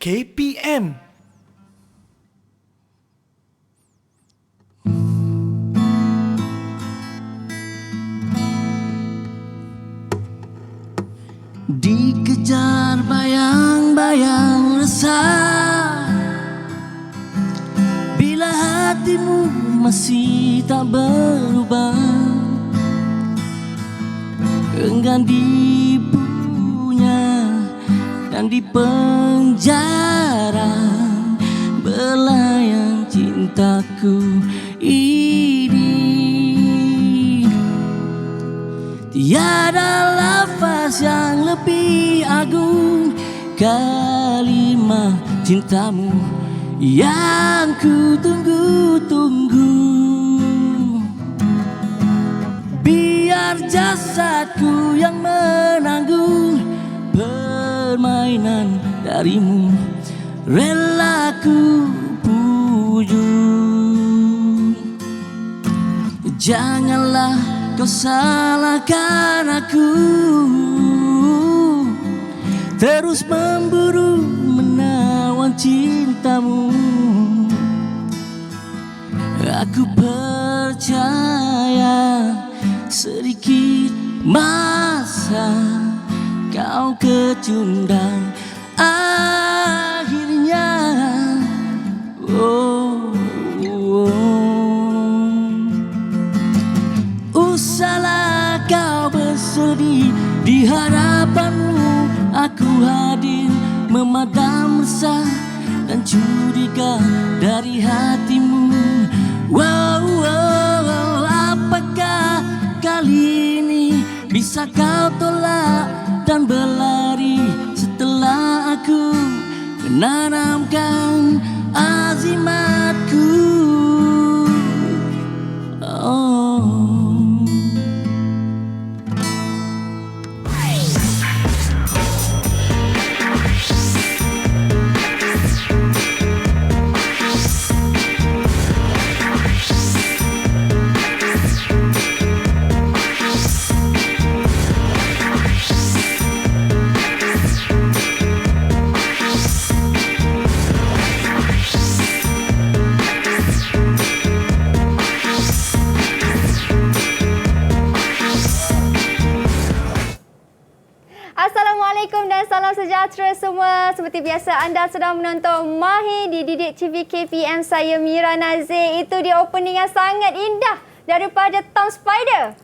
KPM. Dikejar bayang-bayang resah, bila hatimu masih tak berubah, enggan dipunya dan dipenjara, belayan cintaku ini. Tiada lafaz yang lebih agung, kalimat cintamu yang ku tunggu-tunggu. Biar jasadku yang menanggung permainan darimu, rela ku pujuk. Janganlah kau salahkan aku, terus memburu menawan cintamu. Aku percaya sedikit masa kau kecundang akhirnya. Usahlah kau bersedih, di hadapanmu aku hadir, memadam resah dan curiga dari hatimu. Apakah kali ini bisa kau tolak dan berlari setelah aku menanamkan azimatku? Assalamualaikum dan salam sejahtera semua. Seperti biasa anda sedang menonton Mahir di Didik TV KPM. Saya Mira Nazir. Itu dia opening yang sangat indah daripada Tom Spider.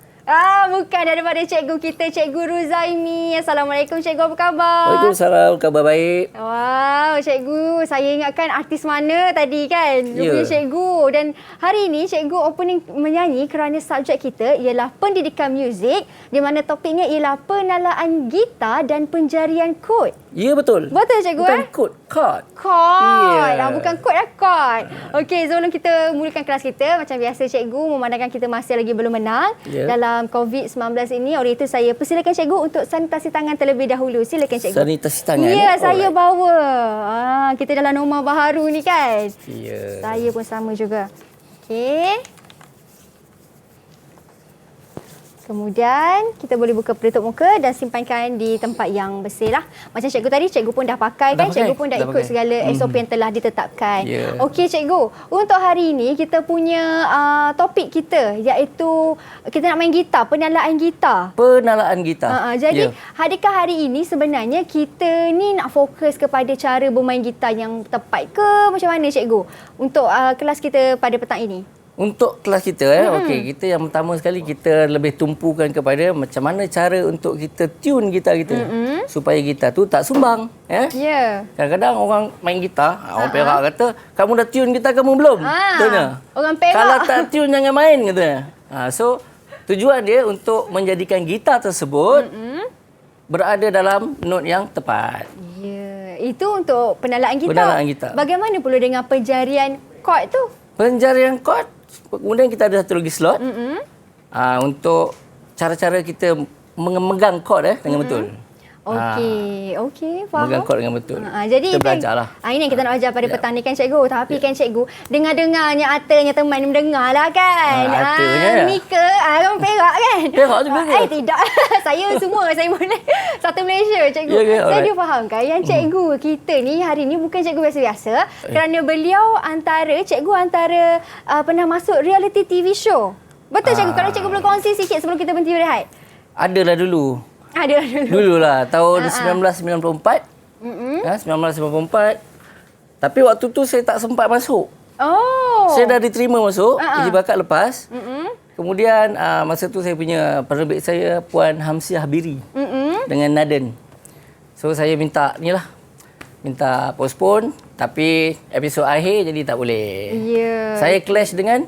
Bukan, daripada cikgu kita, Cikgu Ruzaimi. Assalamualaikum cikgu, apa khabar? Waalaikumsalam, khabar baik. Wow, cikgu, saya ingatkan artis mana tadi kan? Rupanya cikgu. Dan hari ini cikgu opening menyanyi kerana subjek kita ialah pendidikan muzik, di mana topiknya ialah penalaan gitar dan penjarian kod. Ya, betul. Betul cikgu Bukan kod, chord. Chord. Yeah. Bukan kod lah, chord. Okey, sebelum kita mulakan kelas kita, macam biasa cikgu memandangkan kita masih lagi belum menang dalam COVID-19 ini. Oleh itu saya persilakan cikgu untuk sanitasi tangan terlebih dahulu. Silakan cikgu. Sanitasi tangan? Ya, saya bawa. Kita dalam norma baharu ni kan. Ya. Saya pun sama juga. Okey. Kemudian kita boleh buka penutup muka dan simpankan di tempat yang bersih lah. Macam cikgu tadi, cikgu pun dah pakai kan? Cikgu pun dah ikut segala SOP yang telah ditetapkan. Okey cikgu, untuk hari ini kita punya topik kita iaitu kita nak main gitar, penalaan gitar. Penalaan gitar. Jadi adakah hari ini sebenarnya kita ni nak fokus kepada cara bermain gitar yang tepat ke? Macam mana cikgu untuk kelas kita pada petang ini? Untuk kelas kita, okey, kita yang pertama sekali kita lebih tumpukan kepada macam mana cara untuk kita tune gitar kita supaya gitar tu tak sumbang. Kadang-kadang orang main gitar, orang Perak kata, kamu dah tune gitar kamu belum? Tanya. Orang Perak. Kalau tak tune jangan main katanya. So tujuan dia untuk menjadikan gitar tersebut berada dalam not yang tepat. Itu untuk penalaan gitar. Penalaan gitar. Bagaimana pula dengan penjarian chord tu? Penjarian chord, kemudian kita ada satu lagi slot untuk cara-cara kita memegang chord dengan betul. Okey, faham. Memegang chord dengan betul. Jadi kita belajarlah. Ini yang kita nak belajar pada petang ni kan cikgu. Tapi kan cikgu, dengar-dengarnya atanya teman mendengar lah kan. Atanya. Mika, orang Perak kan. Perak juga ke? Tidak. Saya semua saya boleh. Satu Malaysia, cikgu. Ya ke? Saya Alright. dia fahamkan yang cikgu kita ni hari ni bukan cikgu biasa-biasa. Kerana beliau cikgu antara pernah masuk reality TV show. Betul cikgu? Kalau cikgu boleh kongsi sikit sebelum kita berhenti berehat. Adalah dulu. Ada dulu. Dululah tahun 1994. 1994. Tapi waktu tu saya tak sempat masuk. Oh. Saya dah diterima masuk, uji bakat lepas. Kemudian masa tu saya punya penerbit saya Puan Hamsiah Biri dengan Naden. So saya minta postpone, tapi episod akhir jadi tak boleh. Ya. Saya clash dengan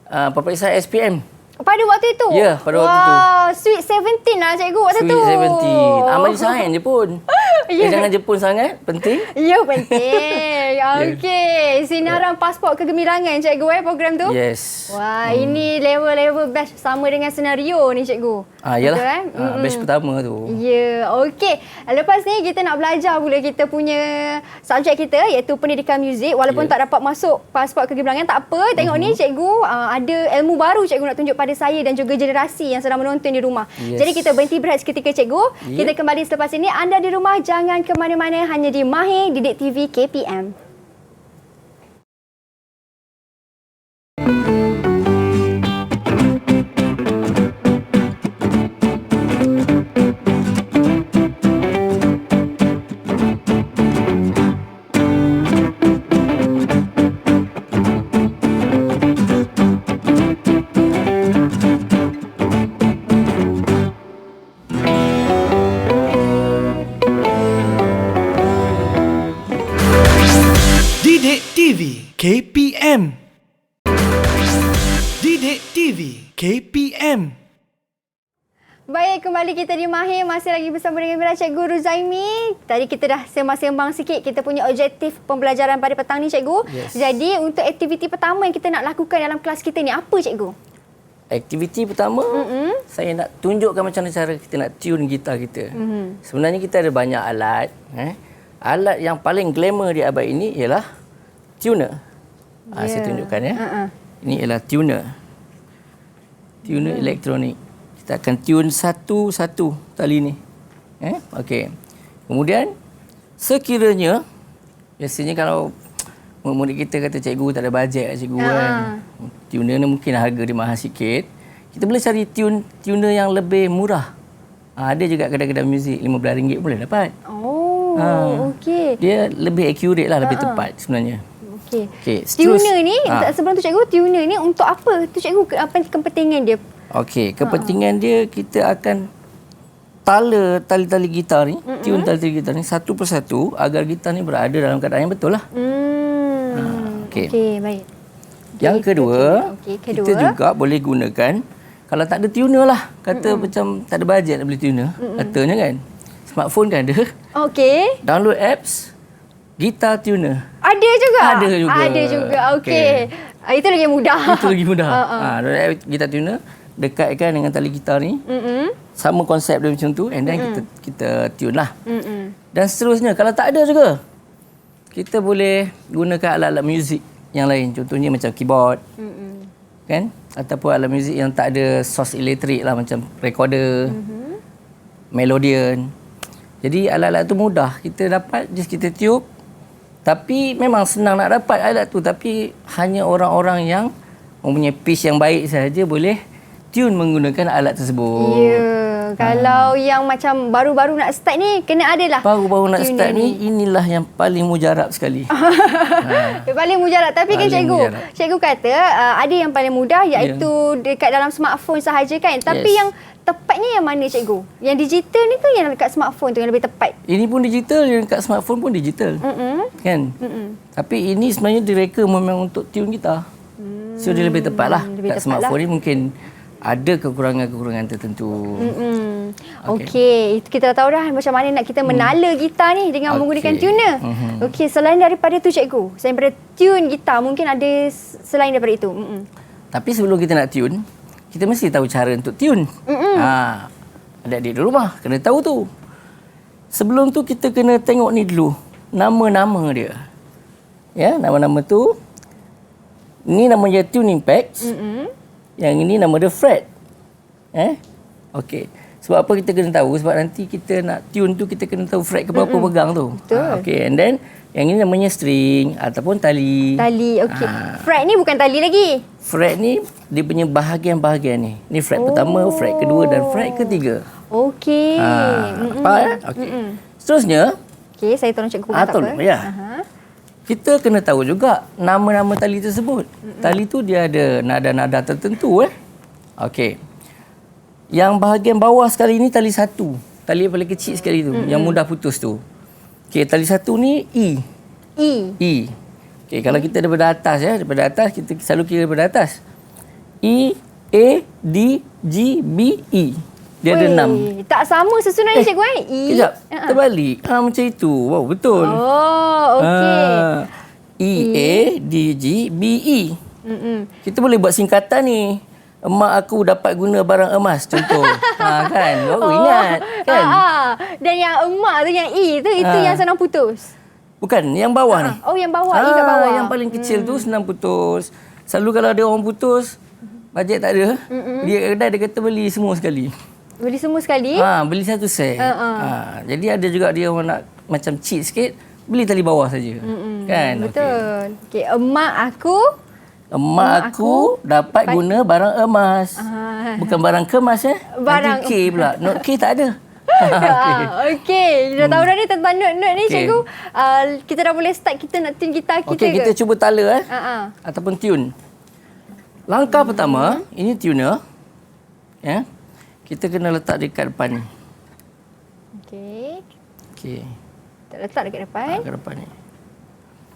peperiksaan SPM. Pada waktu itu? Ya, pada waktu tu. Wow, Sweet 17 lah cikgu waktu tu. Sweet 17. Amal sains je pun. Jangan Jepun sangat, penting. Ya, penting. Okey. Sinaran pasport kegemilangan cikgu program tu? Yes. Wah, ini level-level batch sama dengan senario ni cikgu. Yalah. Betul, Batch pertama tu. Ya, okey. Lepas ni kita nak belajar pula kita punya subjek kita iaitu pendidikan muzik. Walaupun tak dapat masuk pasport kegemilangan, tak apa. Tengok ni cikgu ada ilmu baru cikgu nak tunjuk pada saya dan juga generasi yang sedang menonton di rumah. Yes. Jadi kita berhenti berehat seketika cikgu. Kita kembali selepas ini. Anda di rumah jangan ke mana-mana, hanya di Mahir Didik TV KPM. Didik TV KPM. Didik TV KPM. Baik, kembali kita di Mahir. Masih lagi bersama dengan Cikgu Ruzaimi. Tadi kita dah sembang-sembang sikit kita punya objektif pembelajaran pada petang ni cikgu. Yes. Jadi untuk aktiviti pertama yang kita nak lakukan dalam kelas kita ni apa cikgu? Aktiviti pertama, saya nak tunjukkan macam mana cara kita nak tune gitar kita. Sebenarnya kita ada banyak alat. Alat yang paling glamour di abad ini ialah tuner. Saya tunjukkan ya. Ini ialah tuner. Tuner elektronik. Kita akan tune satu-satu tali ni. Okey. Kemudian, sekiranya, biasanya kalau murid kita kata cikgu tak ada bajet lah cikgu kan. Tuner ni mungkin harga dia mahal sikit. Kita boleh cari tuner yang lebih murah. Ada juga kedai-kedai muzik RM15 boleh dapat. Okey. Dia lebih accurate lah, lebih tepat sebenarnya. Okey. Tuner ni, sebelum tu cikgu, tuner ni untuk apa? Tu cikgu, apa kepentingan dia? Okey, kepentingan dia kita akan tala tali-tali gitar ni, tune tali-tali gitar ni satu persatu agar gitar ni berada dalam keadaan yang betul lah. Okey. Okey, baik. Yang kedua, kita juga boleh gunakan kalau tak ada tuner lah, kata macam tak ada bajet nak beli tuner, katanya kan. Smartphone kan ada. Okey. Download apps gitar tuner. Ada juga? Ada juga. Okey. Itu lagi mudah. Itu lagi mudah. Download apps gitar tuner, dekatkan dengan tali gitar ni. Sama konsep dia macam tu, and then kita tune lah. Dan seterusnya, kalau tak ada juga, kita boleh gunakan alat-alat muzik yang lain. Contohnya macam keyboard. Kan? Ataupun alat muzik yang tak ada source elektrik lah, macam recorder, melodian. Jadi alat-alat tu mudah. Kita dapat, just kita tiup. Tapi memang senang nak dapat alat tu. Tapi hanya orang-orang yang mempunyai pitch yang baik sahaja boleh tune menggunakan alat tersebut. Ya. Kalau yang macam baru-baru nak start ni, kena adalah. Baru-baru nak start ni, inilah yang paling mujarab sekali. Paling mujarab. Tapi kan cikgu, cikgu kata ada yang paling mudah iaitu dekat dalam smartphone sahaja kan. Tapi yang tepatnya yang mana cikgu? Yang digital ni ke yang dekat smartphone tu yang lebih tepat? Ini pun digital, yang dekat smartphone pun digital. Kan? Tapi ini sebenarnya direka memang untuk tune gitar. So dia lebih tepat lah. Dekat smartphone ni mungkin ada kekurangan-kekurangan tertentu. Okey, kita dah tahu dah macam mana nak kita menala gitar ni dengan menggunakan tuner. Okey, selain daripada tu cikgu, selain daripada tune gitar, mungkin ada selain daripada itu. Tapi sebelum kita nak tune, kita mesti tahu cara untuk tune. Adik-adik di rumah kena tahu tu. Sebelum tu kita kena tengok ni dulu, nama-nama dia. Ya, nama-nama tu. Ini nama dia tuning pegs. Yang ini nama dia fret. Okey. Sebab apa kita kena tahu? Sebab nanti kita nak tune tu kita kena tahu fret ke berapa pegang tu. Betul. Okey, and then yang ini namanya string ataupun tali. Tali, okey. Fret ni bukan tali lagi. Fret ni dia punya bahagian-bahagian ni. Ni fret pertama, fret kedua dan fret ketiga. Okey. Apa ya? Okey. Seterusnya, Okey, saya tolong cikgu buka tak tolong apa. ya. Kita kena tahu juga nama-nama tali tersebut. Tali tu dia ada nada-nada tertentu Okey. Yang bahagian bawah sekali ni tali satu. Tali yang paling kecil sekali tu, yang mudah putus tu. Okey, tali satu ni E. E. Okey, kalau kita daripada atas daripada atas kita selalu kira daripada atas. E, A, D, G, B, E. Dia ada 6. Tak sama susunan ni cikgu E. Kejap, terbalik. Macam itu. Wow, betul. Oh, okey. E, A, D, G, B, E. Kita boleh buat singkatan ni. Emak aku dapat guna barang emas, contoh. Kan? Ingat. Kan? Dan yang emak tu, yang E tu, itu yang senang putus. Bukan, yang bawah ni. Oh, yang bawah. E kat bawah. Yang paling kecil tu senang putus. Selalu kalau ada orang putus, bajet tak ada. Dia kedai dia kata beli semua sekali. Beli semua sekali? Beli satu set. Jadi ada juga dia orang nak macam cheat sikit, beli tali bawah saja. Kan? Betul. Okey, emak aku dapat guna barang emas. Bukan barang kemas Barang Nanti K pula. Note K tak ada. Okey, dah tahu dah ni tentang note-note ni cikgu. Kita dah boleh start kita nak tune gitar kita Okey, kita cuba tala ataupun tune. Langkah pertama, ini tuner. Kita kena letak dekat depan ni. Okey. Kita letak dekat depan. Dekat depan ni.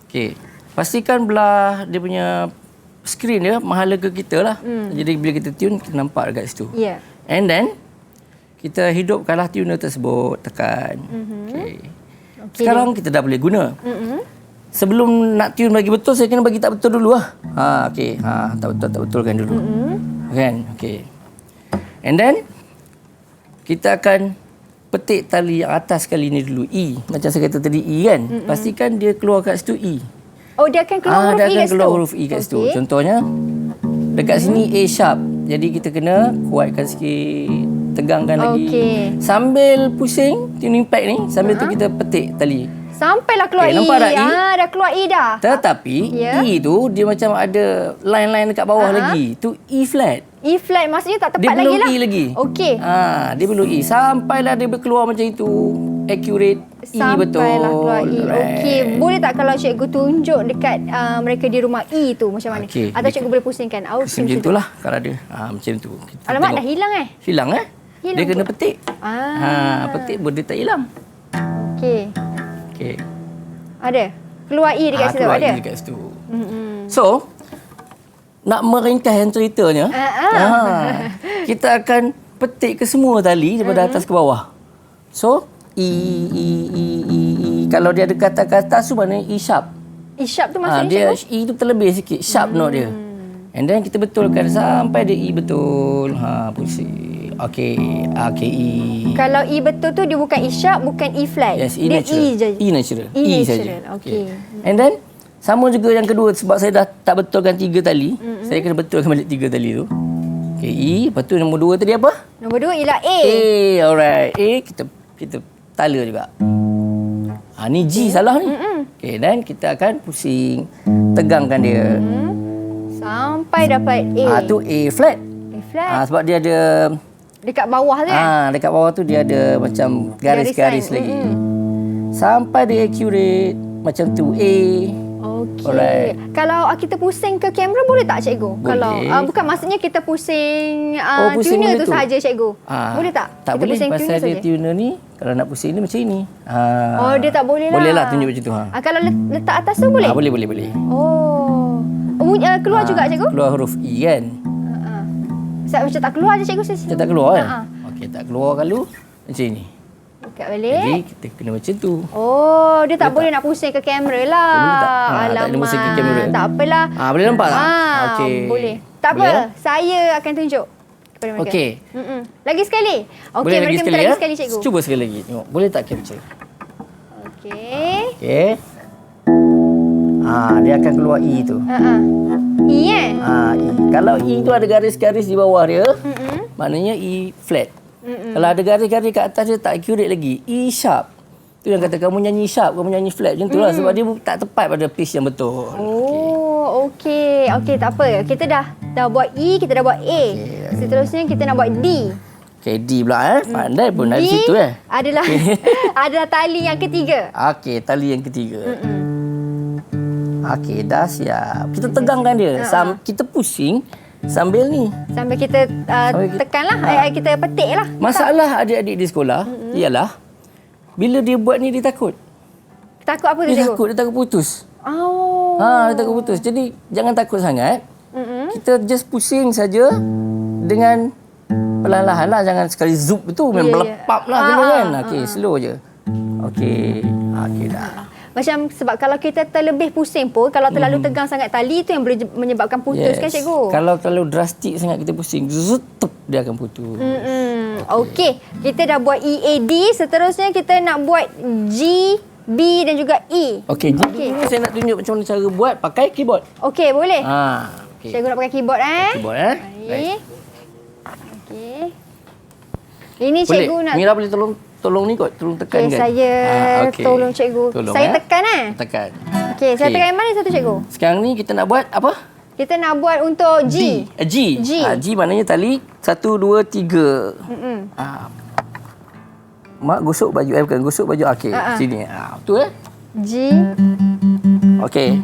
Okey. Pastikan belah dia punya skrin dia menghala ke kita lah. Jadi bila kita tune, kita nampak dekat situ. Ya. And then, kita hidupkanlah tuner tersebut. Tekan. Okay. Sekarang kita dah boleh guna. Sebelum nak tune bagi betul, saya kena bagi tak betul dulu lah. Okey. Tak betulkan dulu. Kan? Okey. And then, kita akan petik tali yang atas kali ni dulu. E. Macam saya kata tadi E kan. Pastikan dia keluar kat situ E. Oh, dia akan keluar huruf E kat situ? Dia akan keluar huruf E kat situ. Contohnya, dekat sini A sharp. Jadi kita kena kuatkan sikit. Tegangkan lagi. Sambil pusing tuning pad ni, sambil tu kita petik tali. Sampailah keluar E. Nampak dah E? Dah keluar E dah. Tetapi E tu dia macam ada line-line dekat bawah lagi. Tu E flat. E flat maksudnya tak tepat lagi lah. Dia belum E lagi. Okey. Dia belum E. Sampailah dia keluar macam itu. Accurate. E betul. Sampailah keluar E. Okey. Boleh tak kalau cikgu tunjuk dekat mereka di rumah E tu macam mana? Atau cikgu boleh pusingkan? Pusing macam itulah kalau ada. Macam tu. Alamak, dah hilang Hilang Hilang dia kena petik. Petik pun dia tak hilang. Okey. Okey. Ada? Keluar E dekat situ? Keluar Ada? E dekat situ. So, nak meringkas yang ceritanya, kita akan petik ke semua tali daripada atas ke bawah. So, E. Kalau dia ada kata-kata tu maknanya E sharp. E sharp tu maksudnya dia E tu terlebih sikit, sharp note dia. And then kita betulkan sampai dia E betul. Pusing. Okey, E. Kalau E betul tu dia bukan E sharp, bukan E flat. Yes, E dia natural. E je. E natural. E saja. natural. Okey. And then sama juga yang kedua sebab saya dah tak betulkan 3 tali. Saya kena betulkan balik 3 tali tu. Okey, E. Lepas tu nombor 2 tadi apa? Nombor 2 ialah A. Alright. A kita tala juga. Ni G salah ni. Okey, dan kita akan pusing. Tegangkan dia. Sampai dapat A. Tu A flat. A flat. Sebab dia ada dekat bawah tu kan? Dekat bawah tu dia ada macam garis-garis lagi. Sampai dia accurate macam tu A. Okey. Alright. Kalau kita pusing ke kamera boleh tak cikgu? Boleh. Kalau bukan maksudnya kita pusing, pusing tuner tu sahaja cikgu. Boleh tak? Tak kita boleh pusing pasal dia tuner ni kalau nak pusing ni macam ini. Oh, dia tak boleh lah. Boleh lah tunjuk macam tu. Kalau letak atas tu boleh? Boleh. Oh. Keluar juga cikgu? Keluar huruf E kan? Macam tak keluar je cikgu. Macam tak keluar kan? Okey, tak keluar kalau macam ni. Dekat balik. Jadi kita kena macam tu. Oh, dia tak boleh nak pusing ke kamera lah. Tak boleh pusing ke kamera. Tak apalah. Boleh nampak tak? Okey. Boleh. Tak apa, saya akan tunjuk kepada mereka. Okey. Lagi sekali. Okey, mereka minta lagi sekali cikgu. Cuba sekali lagi. Tengok, boleh tak capture? Okey. Dia akan keluar E tu. E E. Kalau E tu ada garis-garis di bawah dia, maknanya E flat. Kalau ada garis-garis kat atas dia tak accurate lagi. E sharp. Tu yang kata kamu nyanyi sharp, kamu nyanyi flat macam tu lah. Sebab dia tak tepat pada pitch yang betul. Oh, okey. Okey, tak apa. Kita dah buat E, kita dah buat A. Seterusnya kita nak buat D. Okey, D pula Pandai pun dari situ adalah adalah tali yang ketiga. Okey, tali yang ketiga. Okey, dah siap. Kita tegangkan dia. Kita pusing sambil ni. Sambil kita tekanlah, kita petiklah. Masalah adik-adik di sekolah ialah bila dia buat ni dia takut. Takut apa tu, Dia cikgu? takut, dia takut putus. Oh. Dia takut putus. Jadi jangan takut sangat. Kita just pusing saja dengan perlahan-lahan lah. Jangan sekali zoom tu. Memang belepap lah kena kan. Okey, slow je. Okey. Okey dah. Macam sebab kalau kita terlebih pusing pun, kalau terlalu tegang sangat tali, itu yang boleh menyebabkan putus kan cikgu? Kalau terlalu drastik sangat kita pusing, zutup dia akan putus. Okey, kita dah buat E, A, D. Seterusnya kita nak buat G, B dan juga E. Okey, jadi ni saya nak tunjuk macam mana cara buat pakai keyboard. Okey, boleh. Okay. Cikgu nak pakai keyboard Keyboard Baik. Okey. Ini Boleh. cikgu nak Mira boleh tolong ni kot, tolong tekan kan. saya tolong cikgu. Tolong, saya tekan Tekan. Okey, saya tekan yang mana satu cikgu? Sekarang ni kita nak buat apa? Kita nak buat untuk G. G. G maknanya tali 1 2 3. Mak gosok baju bukan gosok baju. Okey, sini. Betul G. Okey.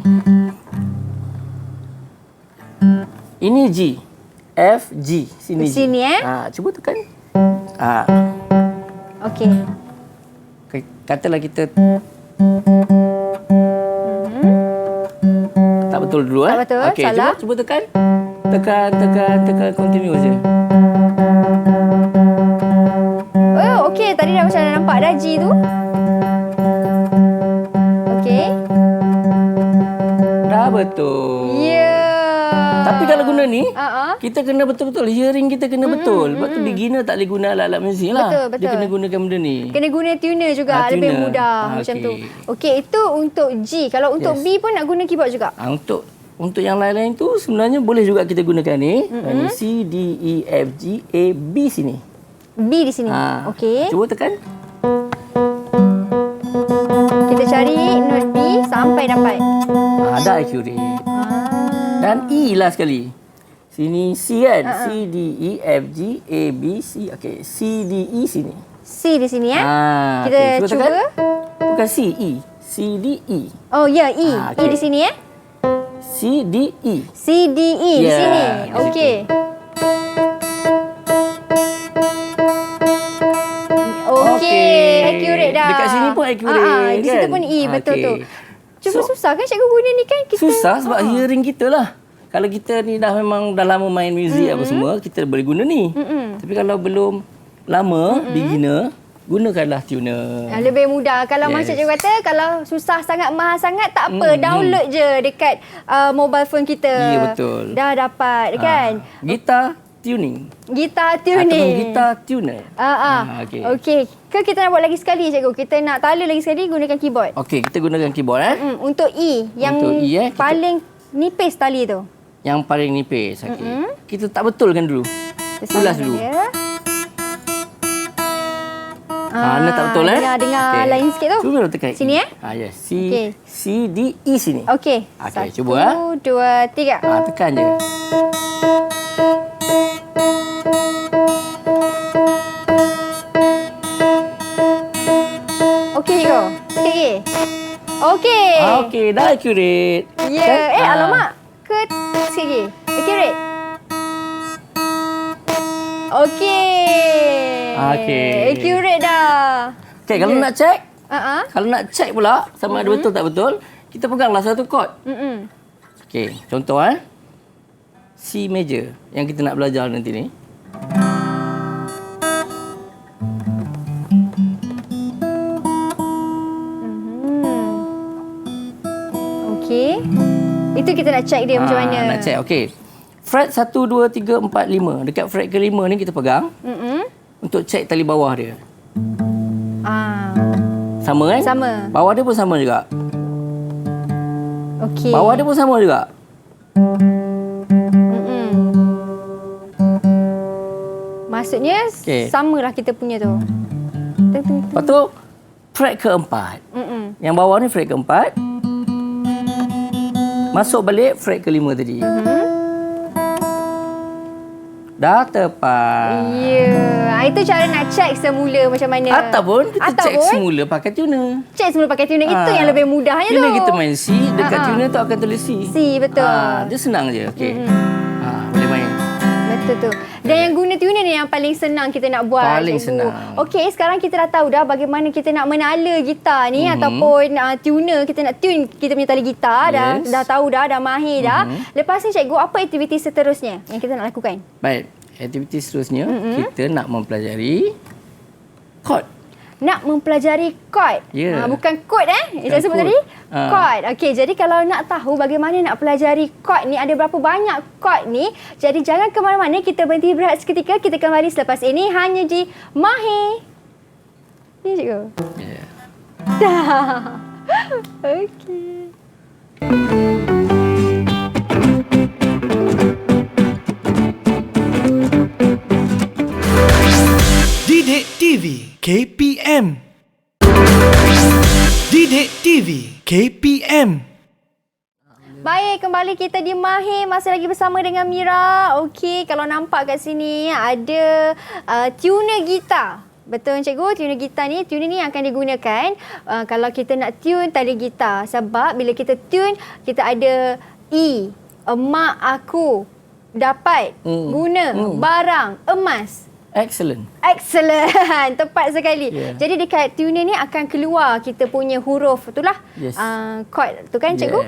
Ini G. F, G. Sini G. Sini cuba tekan. Okey. Katalah kita tak betul dulu Tak betul, Okey, salah. cuba tekan. Tekan continuous je. Oh, okey. Tadi dah macam dah nampak dah G tu. Okey. Dah betul. Ya. Tapi kalau guna ni, kita kena betul-betul. Hearing kita kena betul. Sebab tu beginner tak boleh guna alat-alat muzik lah. Betul. Dia kena gunakan benda ni. Kena guna tuner juga. Lebih Tuner. mudah macam tu. Okey, itu untuk G. Kalau untuk B pun nak guna keyboard juga. Untuk yang lain-lain tu sebenarnya boleh juga kita gunakan ni. Ini C, D, E, F, G, A, B sini. B di sini. Okey. Cuba tekan. Kita cari note B sampai dapat. Dah accurate. Dan E lah sekali. Sini C kan. C, D, E, F, G, A, B, C. Okey, C, D, E sini. C di sini Kita okay. cuba. Bukan C, E. C, D, E. Oh ya, E. E di sini C, D, E. C, D, E di sini. Okey. Okey, accurate dah. Dekat sini pun accurate kan. Di situ pun E, betul tu. Cuma susah kan cikgu guna ni kan? Susah sebab hearing kita lah. Kalau kita ni dah memang dah lama main muzik apa semua, kita boleh guna ni. Tapi kalau belum lama, beginner, gunakanlah tuner. Lebih mudah. Kalau macam cikgu kata, kalau susah sangat, mahal sangat, tak apa. Download je dekat mobile phone kita. Ya, betul. Dah dapat kan? Gitar tuning. Gitar Ataupun tuning. gitar tuner. Okey. Ke kita nak buat lagi sekali cikgu? Kita nak tala lagi sekali ggunakan keyboard. Okey, kita gunakan keyboard Untuk E. Yang Untuk E, paling nipis tali tu. Yang paling nipis. Okey. Kita tak betulkan dulu. Ulas dulu. Anda tak betul Dengar lain sikit tu. Cuba tekan. Sini yes. C, D, E sini. Okey. Okey, cuba 1, 2, 3. Tekan je. Okey cikgu. Sikit lagi. Okey. Okey, dah accurate. Ya. Alamak. Sikit lagi. Accurate. Okey. Accurate dah. Okey, kalau nak check, kalau nak check pula sama ada betul tak betul, kita peganglah satu chord. Okey, contoh C major yang kita nak belajar nanti ni. Okey. Itu kita nak check dia macam mana. Nak check, okey. Fret 1, 2, 3, 4, 5. Dekat fret ke-5 ni kita pegang. Untuk check tali bawah dia. Sama kan? Sama. Bawah dia pun sama juga. Okey. Bawah dia pun sama juga. Maksudnya samalah kita punya tu. Lepas tu fret keempat. Yang bawah ni fret keempat. Masuk balik fret kelima tadi. Dah tepat. Ya. Itu cara nak check semula macam mana. Ataupun kita check semula pakai tuner. Check semula pakai tuner. Itu yang lebih mudahnya tu. Bila kita main C, dekat tuner tu akan tulis C. C, betul. Dia senang je. Okey. Boleh main. Betul tu. Dan yang guna tuner ni yang paling senang kita nak buat. Paling cikgu. senang. Okey, sekarang kita dah tahu dah bagaimana kita nak menala gitar ni ataupun tuner, kita nak tune kita punya tali gitar. Dah tahu dah mahir dah. Lepas ni cikgu, apa aktiviti seterusnya yang kita nak lakukan? Baik. Aktiviti seterusnya, kita nak mempelajari chord. Nak mempelajari chord. Bukan kod Saya sebut tadi. Chord. Okey, jadi kalau nak tahu bagaimana nak pelajari chord ni, ada berapa banyak chord ni. Jadi jangan ke mana-mana, kita berhenti berehat seketika. Kita kembali selepas ini hanya di Mahir. Ni cikgu. Ya. Dah. Okey. Didik TV KPM. Didik TV KPM. Baik, kembali kita di Mahir. Masih lagi bersama dengan Mira. Okey, kalau nampak kat sini ada tuner gitar. Betul cikgu, tuner gitar ni, tuner ni akan digunakan kalau kita nak tune tali gitar. Sebab bila kita tune, kita ada E, emak aku, dapat, guna, barang, emas. Excellent. Tepat sekali. Jadi dekat tuner ni akan keluar kita punya huruf itulah. Chord tu kan cikgu?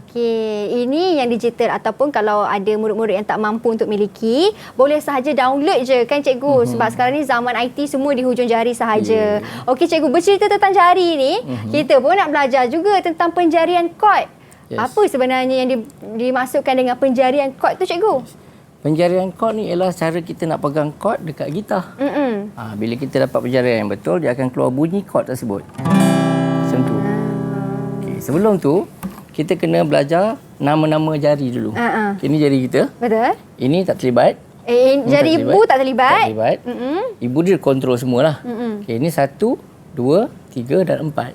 Okey, ini yang digital ataupun kalau ada murid-murid yang tak mampu untuk miliki, boleh sahaja download je kan cikgu. Sebab sekarang ni zaman IT semua di hujung jari sahaja. Okey cikgu, bercerita tentang jari ni, kita pun nak belajar juga tentang penjarian chord. Apa sebenarnya yang dimasukkan dengan penjarian chord tu cikgu? Penjarian chord ni ialah cara kita nak pegang chord dekat gitar. Bila kita dapat penjarian yang betul, dia akan keluar bunyi chord tersebut. Macam tu. Okay, sebelum tu, kita kena belajar nama-nama jari dulu. Ini jari kita. Betul. Ini tak terlibat. Jari ibu tak terlibat. Tak terlibat. Ibu dia kontrol semualah. Okay, ini 1, 2, 3 dan 4.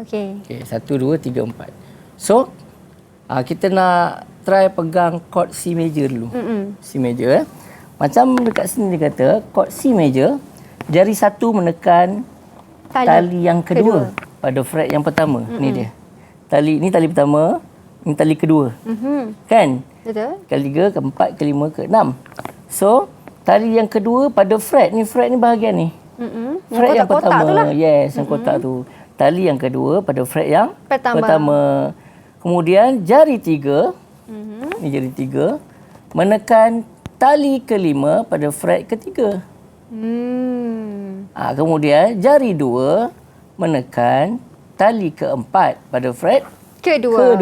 Okey. Okay, 1, 2, 3, 4. So, kita nak try pegang chord C major dulu. C major. Macam dekat sini dia kata, chord C major, jari satu menekan tali yang kedua pada fret yang pertama. Ni dia. Ni tali pertama, ni tali kedua. Kan? Betul. Ketiga, keempat, kelima, keenam. So, tali yang kedua pada fret ni bahagian ni. Fret yang pertama. Yes, yang kotak tu. Tali yang kedua pada fret yang pertama. Kemudian jari tiga, ni jari tiga, menekan tali kelima pada fret ketiga. Kemudian jari dua menekan tali keempat pada fret kedua.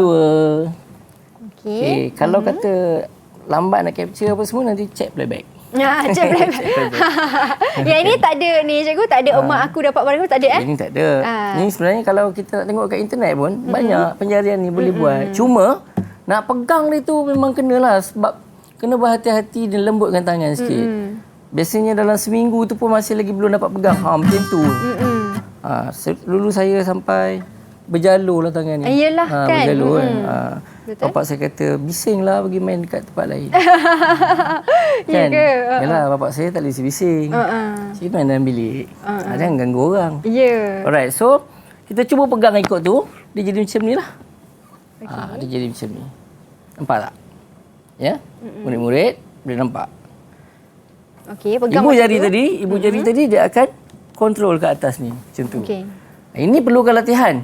Okey. Kalau kata lambat nak capture apa semua, nanti check playback. Check playback. Yang ini tak ada ni cikgu, tak ada emak aku dapat barang, tak ada Ini tak ada. Ni sebenarnya kalau kita nak tengok kat internet pun banyak penjarian ni boleh buat. Cuma nak pegang dia tu memang kenalah, sebab kena berhati-hati dan lembutkan tangan sikit. Biasanya dalam seminggu tu pun masih lagi belum dapat pegang. Macam tu. Dulu saya sampai berjalur lah tangan ni. Iyalah kan. Berjalur kan. Bapak saya kata, bising lah pergi main dekat tempat lain. Kan? Yalah, bapak saya tak boleh bising. Saya main dalam bilik. Jangan ganggu orang. Alright, so kita cuba pegang ikut tu. Dia jadi macam ni lah. Dia jadi macam ni. Nampak tak? Ya? Murid-murid boleh nampak. Ibu jari tadi dia akan kontrol ke atas ni. Macam tu. Ini perlukan latihan.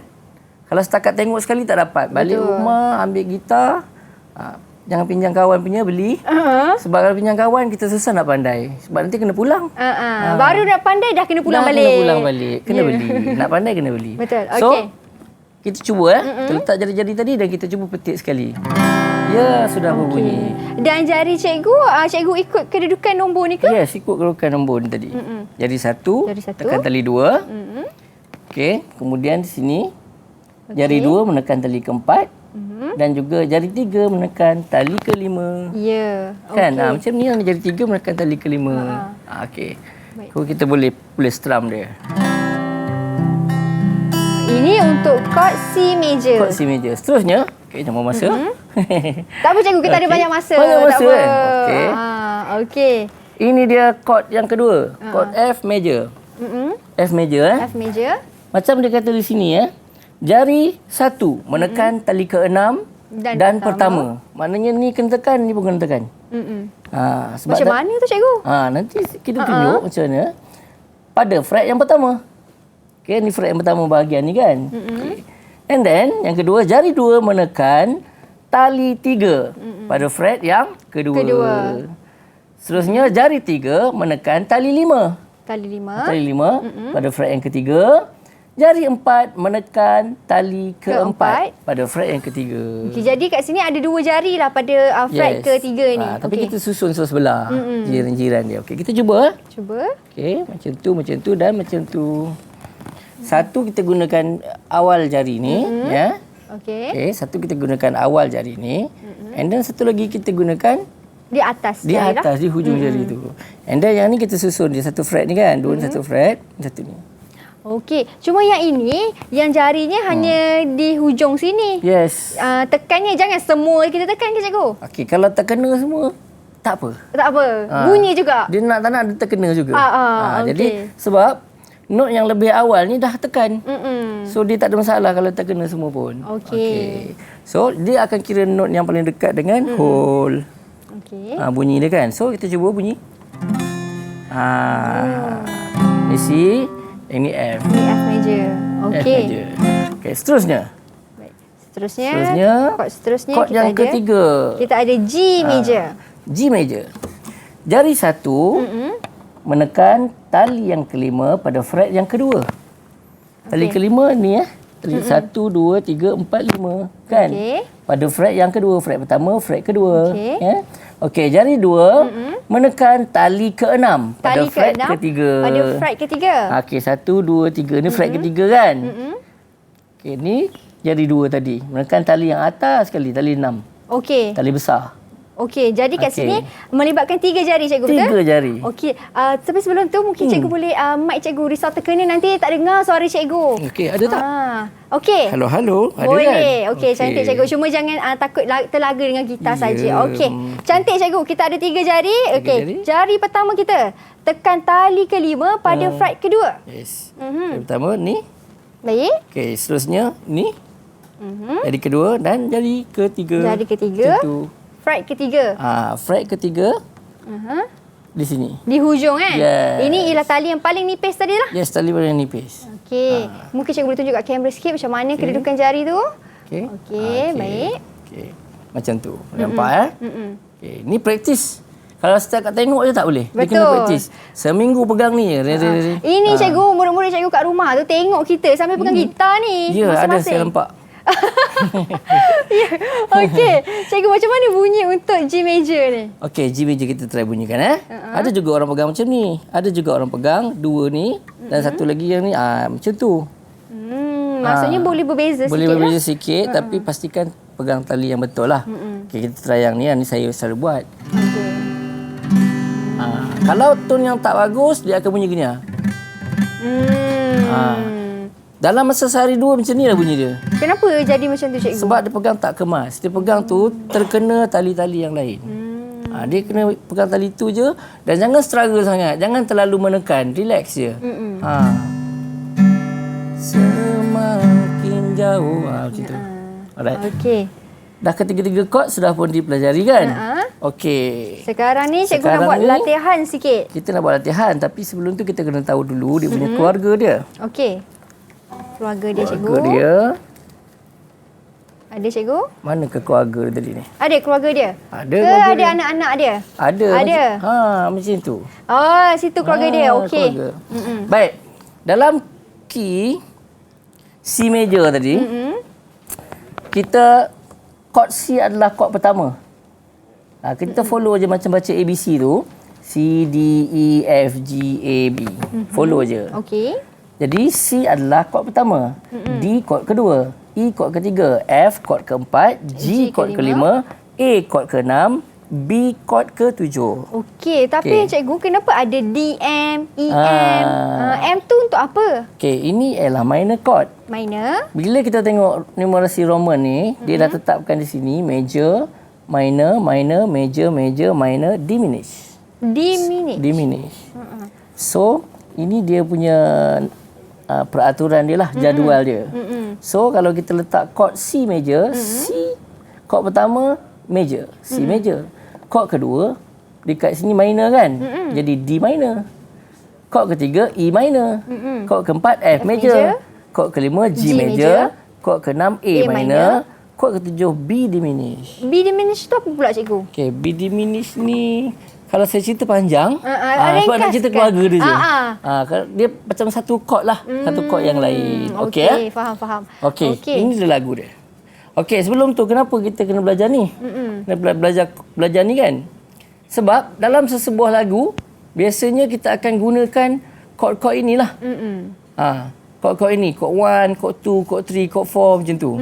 Kalau setakat tengok sekali tak dapat. Balik rumah, ambil gitar. Jangan pinjam kawan punya, beli. Sebab kalau pinjam kawan, kita susah nak pandai. Sebab nanti kena pulang. Baru nak pandai, dah kena pulang balik. Kena pulang balik. Kena beli. Nak pandai, kena beli. Betul. So, kita cuba. Kita letak jari-jari tadi dan kita cuba petik sekali. Ya, sudah berbunyi. Dan jari cikgu ikut kedudukan nombor ni ke? Yes, ikut kedudukan nombor ni tadi. Jari satu, tekan tali dua. Okey, kemudian di sini, jari dua menekan tali keempat. dan juga jari 3 menekan tali kelima. Ya. Kan? Macam ni yang jari 3 menekan tali kelima. Okey. So, kita boleh strum dia. Ini untuk chord C major. Chord C major. Seterusnya, okey, jangan masa. Tak apa cikgu, kita ada banyak masa. Banyak masa tak apa. kan? Okey. Okey. Ini dia chord yang kedua. Chord F major. F major F major. Macam dia kata di sini jari 1 menekan tali ke-6 dan pertama. Maknanya ni kena tekan, ni pun kena tekan. Sebab Macam mana tu cikgu? Nanti kita tunjuk macam mana. Pada fret yang pertama. Okay, ni fret yang pertama bahagian ni kan. Okay. And then yang kedua, jari 2 menekan tali 3 pada fret yang kedua. Seterusnya jari 3 menekan tali 5. Tali 5. Tali 5 pada fret yang ketiga. Jari 4 menekan tali keempat pada fret yang ketiga. Okay, jadi kat sini ada 2 jari lah pada fret ketiga ni. Tapi kita susun sebelah jiran-jiran dia. Okey, kita cuba. Cuba. Okey, macam tu dan macam tu. Satu kita gunakan awal jari ni, ya. Okey, satu kita gunakan awal jari ni. And then satu lagi kita gunakan di atas di jari atas, di hujung jari tu. And then yang ni kita susun dia satu fret ni kan. Dua ni satu fret, satu ni. Okey, cuma yang ini, yang jarinya hanya di hujung sini. Yes. Tekannya jangan semua kita tekan ke cikgu? Okey, kalau terkena semua, tak apa. Tak apa, bunyi juga. Dia nak tak nak dia terkena juga. Okay. Jadi sebab note yang lebih awal ni dah tekan. So dia tak ada masalah kalau terkena semua pun. Okey. So dia akan kira note yang paling dekat dengan whole. Okey. Bunyi dia kan. So kita cuba bunyi. Ni C, ini F. Ini F major. Okey. Okey, seterusnya. Baik. Seterusnya, chord seterusnya chord yang ketiga. Kita ada G major. G major. Jari 1 menekan tali yang kelima pada fret yang kedua. Tali kelima ni tali 1, 2, 3, 4, 5 kan? Pada fret yang kedua, fret pertama, fret kedua. Okey, jari 2 menekan tali ke-6 pada fret ketiga. Pada fret ketiga. Okey, 1, 2, 3 ni fret ketiga kan? Okey, ni jari 2 tadi. Menekan tali yang atas sekali, tali 6. Okey. Tali besar. Okey, jadi kat sini melibatkan 3 jari cikgu, betul? 3 jari. Okey, tapi sebelum tu mungkin cikgu boleh mic cikgu risau terkena, nanti tak dengar suara cikgu. Okey, ada tak? Okey. Halo, ada boleh. kan? Okey, cantik cikgu. Cuma jangan takut terlaga dengan gitar saja. Okey. Cantik cikgu. Kita ada 3 jari. Okey. Jari pertama kita tekan tali kelima pada fret kedua. Yes. Jari pertama ni. Baik. Okey, seterusnya ni. Jari kedua dan jari ketiga. Jari ketiga. Fret ketiga. Fret ketiga. Di sini. Di hujung kan? Yes. Ini ialah tali yang paling nipis tadi lah. Yes, tali paling nipis. Okey. Mungkin cikgu boleh tunjuk kat kamera sikit macam mana kedudukan jari tu. Okey. Okey, baik. Okey. Macam tu. Nampak Okey, ni praktis. Kalau setiap kat tengok je tak boleh. Dia kena praktis. Seminggu pegang ni je. Ini cikgu, murid-murid cikgu kat rumah tu tengok kita sambil pegang gitar ni. Ya, ada saya nampak. Okey, cikgu macam mana bunyi untuk G major ni? Okey, G major kita try bunyikan Ada juga orang pegang macam ni. Ada juga orang pegang 2 ni dan satu lagi yang ni macam tu. Maksudnya boleh berbeza sikit. Boleh berbeza sikit tapi pastikan pegang tali yang betul lah. Okey, kita try yang ni saya selalu buat. Okey. Kalau tone yang tak bagus dia akan bunyi gini Dalam masa sehari 2 macam ni lah bunyi dia. Kenapa jadi macam tu cikgu? Sebab dia pegang tak kemas. Dia pegang tu terkena tali-tali yang lain. Dia kena pegang tali tu je dan jangan struggle sangat. Jangan terlalu menekan. Relax je. Semakin jauh. Macam tu. Alright. Okey. Dah ketiga-tiga chord sudah pun dipelajari kan? Okey. Sekarang ni cikgu nak buat latihan sikit. Kita nak buat latihan tapi sebelum tu kita kena tahu dulu dia punya keluarga dia. Okey. Keluarga dia cikgu. Keluarga dia. Ada cikgu? Mana ke keluarga dia tadi ni? Ada keluarga dia? Ada ke keluarga ada dia. anak-anak dia? Ada. Macam tu. Oh, situ keluarga dia. Okey. Baik. Dalam key C major tadi, kita chord C adalah chord pertama. Kita follow je macam baca ABC tu. C, D, E, F, G, A, B. Follow je. Okey. Jadi C adalah chord pertama. D chord kedua. E kod ketiga, F kod keempat, G kod kelima, A kod keenam, B kod ke-7. Okey, tapi cikgu kenapa ada D, M, E, M? M tu untuk apa? Okey, ini ialah minor chord. Minor. Bila kita tengok numerasi Roman ni, dia dah tetapkan di sini major, minor, minor, major, major, minor, diminish. Diminish. So, ini dia punya peraturan dia lah, jadual dia. So, kalau kita letak chord C major, C chord pertama major, C major. Chord kedua dekat sini minor kan? Jadi D minor. Chord ketiga E minor. Chord keempat F major. Chord kelima G major. Chord keenam A minor. Chord ketujuh B diminish. B diminish tu apa pula cikgu? Okey, B diminish ni kalau saya cerita panjang, sebab nak cerita keluarga dia je. Dia macam satu chord lah, satu chord yang lain. Okey, faham. Okey, ini dia lagu dia. Okey, sebelum tu kenapa kita kena belajar ni? Kena belajar ni kan? Sebab dalam sesebuah lagu, biasanya kita akan gunakan chord-chord inilah. Chord-chord ini, chord 1, chord 2, chord 3, chord 4 macam tu.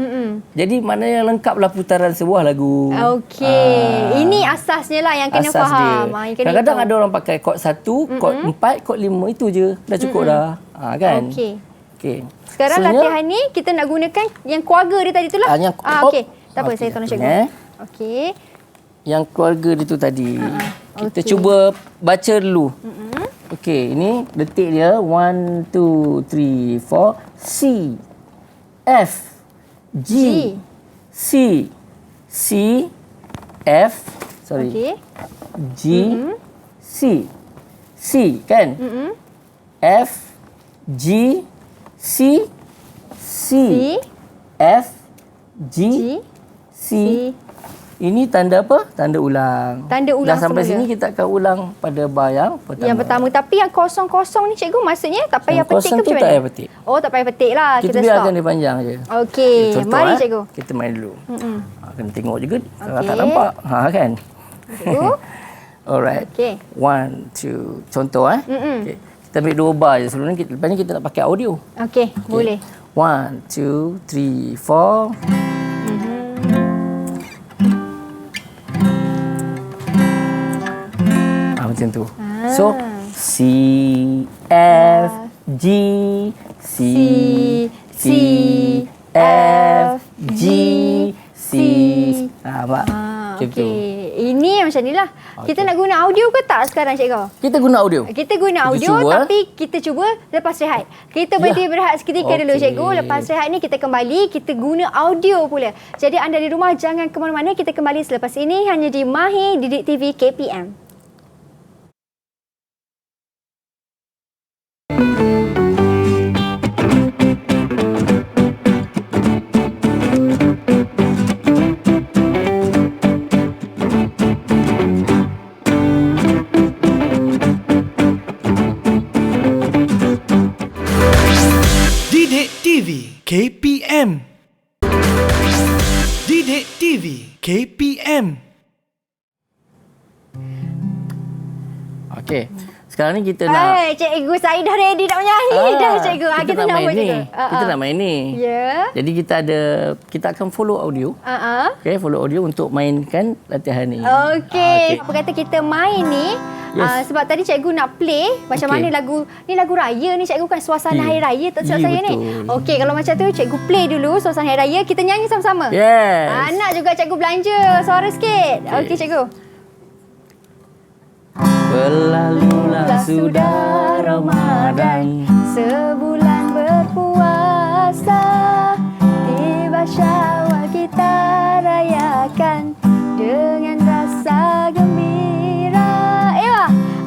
Jadi maknanya lengkaplah putaran sebuah lagu. Okey. Ini asasnya lah yang kena asas faham. Kadang-kadang ada orang pakai chord 1, chord 4, chord 5 itu je. Dah cukup dah. Kan? Okey. Sekarang latihan ni kita nak gunakan yang keluarga dia tadi tu lah. Okey. Tak apa, saya tolong cikgu. Okey. Yang keluarga dia tu tadi. Kita cuba baca dulu. Okey, ini detik dia 1, 2, 3, 4. C, F, G, C, C, F, G, C, C kan? F, G, C, C, F, G, C. Ini tanda apa? Tanda ulang. Tanda ulang dah sampai semula. sini kita akan ulang pada bar yang pertama. Yang pertama. Tapi yang kosong-kosong ni cikgu maksudnya tak payah petik ke macam mana? Kosong tu tak payah petik. Oh, tak payah petik lah. Kita stop. biarkan dia panjang je. Okey. Mari cikgu. Kita main dulu. Kena tengok juga. Kalau tak nampak. Kan? Alright. 1, 2. Contoh Okay. Kita ambil 2 bar je. Sebelum ni, lepas ni kita nak pakai audio. Okey. Boleh. 1, 2, 3, 4. Macam tu. So, C, F, G, C, C, F, G, C. Nampak? Macam tu. Ini macam ni lah. Kita nak guna audio ke tak sekarang cikgu? Kita guna audio. Kita guna audio tapi kita cuba lepas rehat. Kita berhenti berehat seketika dulu cikgu. Lepas rehat ni kita kembali, kita guna audio pula. Jadi anda di rumah jangan ke mana-mana. Kita kembali selepas ini hanya di Mahir Didik TV KPM. Didik TV KPM. Didik TV KPM. Okey. Sekarang ni kita nak... Cikgu saya dah ready nak menyanyi dah cikgu. Kita nak main ni. Kita nak main ni. Ya. Jadi kita akan follow audio. Okey, follow audio untuk mainkan latihan ni. Okey. Apa kata kita main ni? Sebab tadi cikgu nak play macam mana lagu ni, lagu raya ni cikgu kan, suasana hari raya tak silap saya ni. Okey, kalau macam tu cikgu play dulu suasana hari raya, kita nyanyi sama-sama. Yes. Nak juga cikgu belanja suara sikit. Okey cikgu. Berlalulah sudah Ramadan, sebulan berpuasa, tiba Syawal kita rayakan dengan rasa gembira.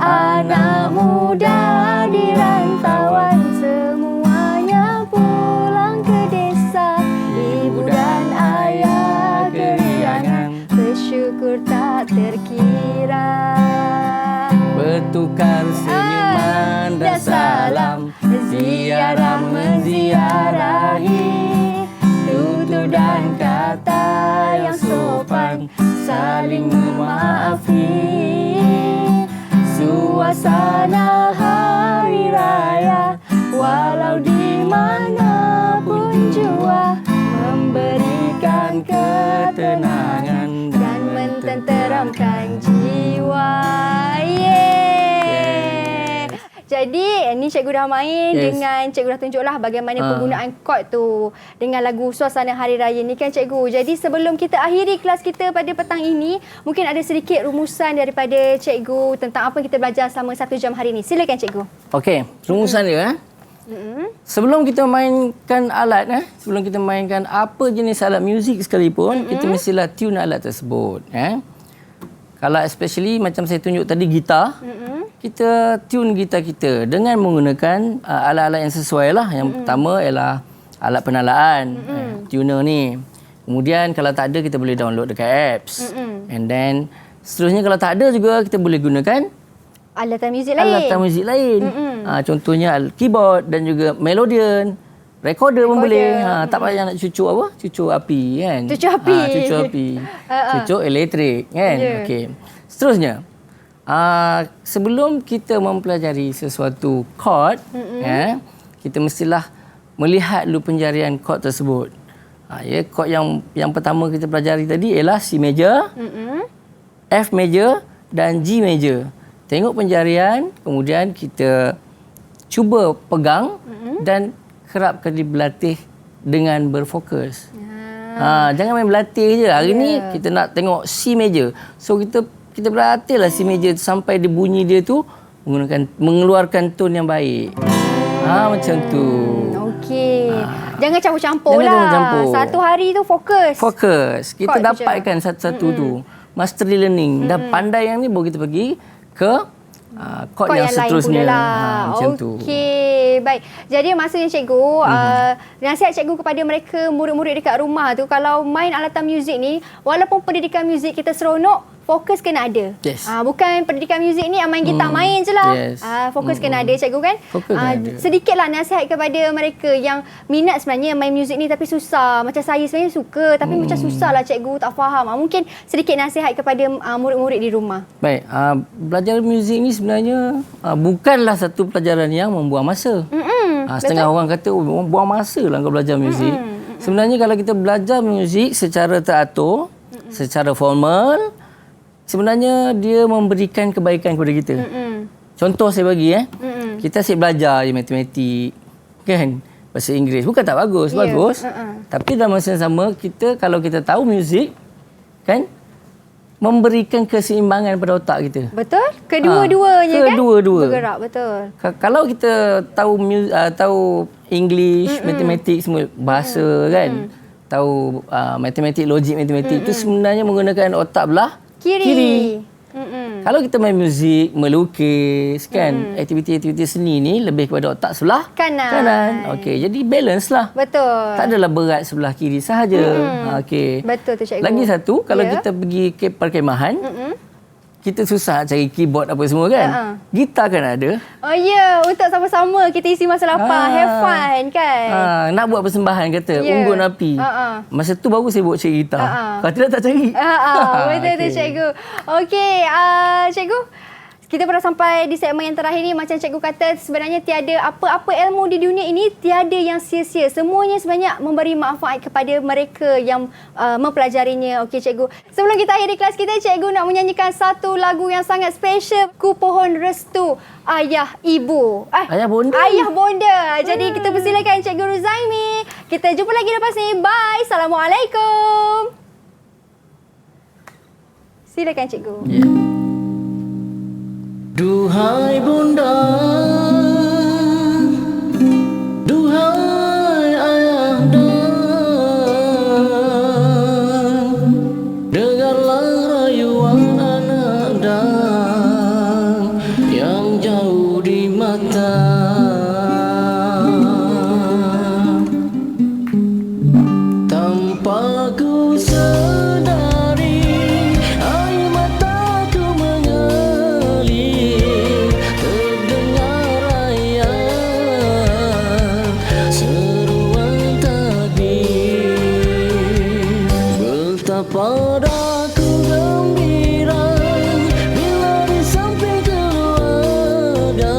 Anak muda di rantauan semuanya pulang ke desa, ibu dan ayah keriangan bersyukur tak terkira. bertukar senyuman dan salam, ziarah menziarahi, tutur dan kata yang sopan, saling memaafi. Suasana hari raya, walau di mana pun jua, Ni cikgu dah main dengan cikgu dah tunjuklah bagaimana penggunaan chord tu dengan lagu Suasana Hari Raya ni kan cikgu. Jadi sebelum kita akhiri kelas kita pada petang ini, mungkin ada sedikit rumusan daripada cikgu tentang apa yang kita belajar selama 1 jam hari ni. Silakan cikgu. Okey, rumusan dia. Sebelum kita mainkan alat, sebelum kita mainkan apa jenis alat muzik sekalipun, kita mestilah tune alat tersebut. Kalau especially macam saya tunjuk tadi gitar, kita tune gitar kita dengan menggunakan alat-alat yang sesuai lah. Yang pertama ialah alat penalaan, tuner ni. Kemudian kalau tak ada, kita boleh download dekat apps. And then seterusnya kalau tak ada juga, kita boleh gunakan alatan muzik lain. Alatan muzik lain. Contohnya keyboard dan juga melodian. Recorder pun boleh. Tak payah nak cucuk apa? Cucuk api kan. Cucuk api. Cucuk api. Cucuk elektrik kan. Okey. Seterusnya, sebelum kita mempelajari sesuatu chord, kita mestilah melihat dulu penjarian chord tersebut. Chord yang pertama kita pelajari tadi ialah C major, F major dan G major. Tengok penjarian, kemudian kita cuba pegang dan kerapkan berlatih dengan berfokus. Jangan main berlatih je. Hari ni kita nak tengok C major. So kita berlatihlah C major sampai dia bunyi dia tu mengeluarkan tone yang baik. Macam tu. Okey. Jangan campur-campur lah. Satu hari tu fokus. Fokus. Kita dapatkan satu-satu tu. Mastery learning. Dah pandai yang ni baru kita pergi ke chord yang seterusnya. Macam tu. Okey, baik. Jadi maksudnya cikgu, nasihat cikgu kepada mereka murid-murid dekat rumah tu, kalau main alatan muzik ni, walaupun pendidikan muzik kita seronok, fokus kena ada. Bukan pendidikan muzik ni main gitar main je lah. Fokus kena ada cikgu kan. Sedikitlah nasihat kepada mereka yang minat sebenarnya main muzik ni tapi susah. Macam saya sebenarnya suka tapi macam susah lah cikgu, tak faham. Mungkin sedikit nasihat kepada murid-murid di rumah. Baik, belajar muzik ni sebenarnya bukanlah satu pelajaran yang membuang masa. Setengah orang kata buang masa lah kau belajar muzik. Sebenarnya kalau kita belajar muzik secara teratur, secara formal, sebenarnya dia memberikan kebaikan kepada kita. Contoh saya bagi kita asyik belajar je matematik kan, bahasa Inggeris. Bukan tak bagus, bagus. Tapi dalam masa yang sama kalau kita tahu muzik kan, memberikan keseimbangan pada otak kita. Betul? Kedua-duanya kan? Kedua-dua. Bergerak, betul. Kalau kita tahu English, matematik semua bahasa kan. Tahu matematik, logik matematik itu sebenarnya menggunakan otak belah kiri. Kalau kita main muzik, melukis kan, aktiviti-aktiviti seni ni lebih kepada otak sebelah kanan. Okey, jadi balance lah. Betul. Tak adalah berat sebelah kiri sahaja. Okey. Betul tu cikgu. Lagi satu, kalau kita pergi ke perkemahan, kita susah cari keyboard apa semua kan. Gitar kan ada. Oh ya, untuk sama-sama kita isi masa lapang, have fun kan. Nak buat persembahan kata, unggun api. Masa tu baru saya buat cari gitar. Kalau tidak tak cari. Betul tu cikgu. Okey, cikgu, kita pernah sampai di segmen yang terakhir ni. Macam cikgu kata, sebenarnya tiada apa-apa ilmu di dunia ini tiada yang sia-sia. Semuanya sebenarnya memberi manfaat kepada mereka yang mempelajarinya. Okey cikgu, sebelum kita akhiri kelas kita, cikgu nak menyanyikan satu lagu yang sangat special. Ku Pohon Restu Ayah Ibu. Ayah Bonda. Ayah Bonda. Jadi kita persilakan Cikgu Ruzaimi. Kita jumpa lagi lepas ni. Bye. Assalamualaikum. Silakan cikgu. Duhai Bunda, duhai Ayahanda, dengarlah rayuan ananda yang jauh di mata. Tanpa ku sedari air mataku mengalir, terdengar ayat seruan takbir. Betapa aku gembira bila di samping keluarga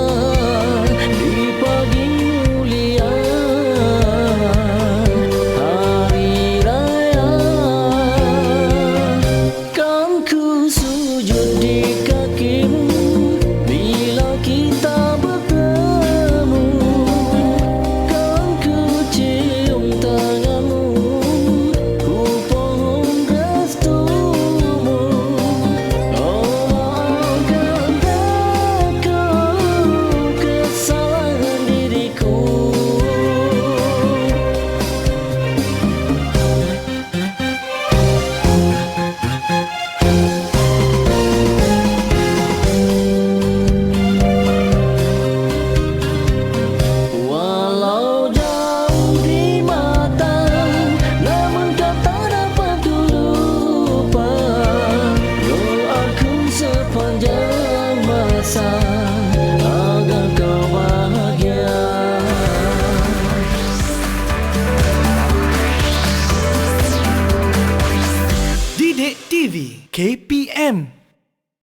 KPM.